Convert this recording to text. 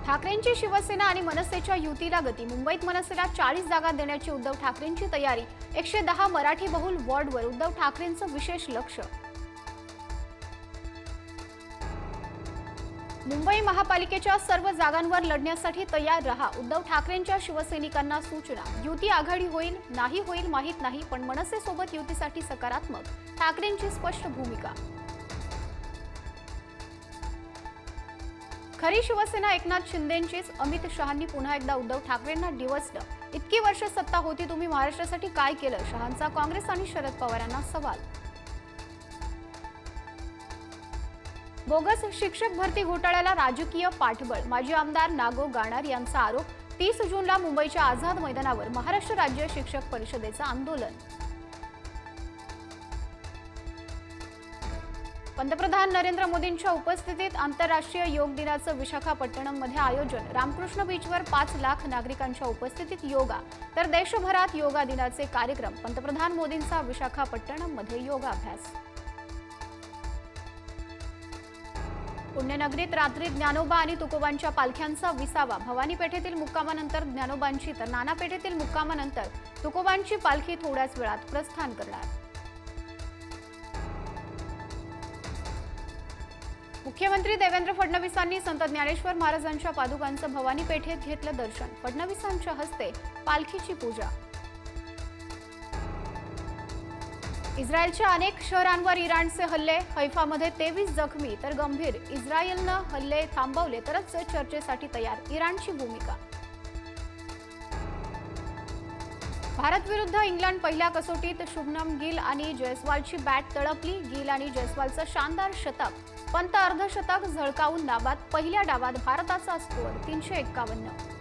ठाकरेंची शिवसेना आणि मनसेच्या युतीला गती। मुंबईत मनसेला 40 जागा देण्याची उद्धव ठाकरेंची तयारी। 110 मराठी बहुल वॉर्डवर उद्धव ठाकरेंचं विशेष लक्ष। मुंबई महापालिकेच्या सर्व जागांवर लढण्यासाठी तयार रहा। उद्धव ठाकरेंच्या शिवसैनिकांना सूचना। युती आघाडी होईल नाही होईल माहित नाही, पण मनसेसोबत युतीसाठी सकारात्मक। ठाकरेंची स्पष्ट भूमिका। खरी शिवसेना एकनाथ शिंदेंचीच। अमित शहांनी पुन्हा एकदा उद्धव ठाकरेंना डिवचलं। इतकी वर्ष सत्ता होती, तुम्ही महाराष्ट्रासाठी काय केलं? शहांचा काँग्रेस आणि शरद पवारांना सवाल। बोगस शिक्षक भरती घोटाळ्याला राजकीय पाठबळ। माजी आमदार नागो गाणार यांचा आरोप। 30 जूनला मुंबईच्या आझाद मैदानावर महाराष्ट्र राज्य शिक्षक परिषदेचं आंदोलन। पंतप्रधान नरेंद्र मोदींच्या उपस्थितीत आंतरराष्ट्रीय योग दिनाचं विशाखापट्टणममध्ये आयोजन। रामकृष्ण बीचवर 5 लाख नागरिकांच्या उपस्थितीत योगा, तर देशभरात योगा दिनाचे कार्यक्रम। पंतप्रधान मोदींचा विशाखापट्टणममध्ये योगाभ्यास। पुण्यनगरीत रात्री ज्ञानोबा आणि तुकोबांच्या पालख्यांचा विसावा। भवानी पेठेतील मुक्कामानंतर ज्ञानोबांची, तर नाना पेठेतील मुक्कामानंतर तुकोबांची पालखी थोड्याच वेळात प्रस्थान करणार। मुख्यमंत्री देवेंद्र फडणवीसांनी संत ज्ञानेश्वर महाराजांच्या पादुकांचं भवानी पेठेत घेतलं दर्शन। फडणवीसांच्या हस्ते पालखीची पूजा। इस्रायलच्या अनेक शहरांवर इराणचे हल्ले। हैफामध्ये 23 जखमी तर गंभीर। इस्रायलनं हल्ले थांबवले तरच चर्चेसाठी तयार। इराणची भूमिका। भारत विरुद्ध इंग्लंड पहिल्या कसोटीत शुभमन गिल आणि जयस्वालची बॅट तळपली। गिल आणि जयस्वालचं शानदार शतक। पंत अर्धशतक झळकावून नाबाद। पहिल्या डावात भारताचा स्कोअर 351।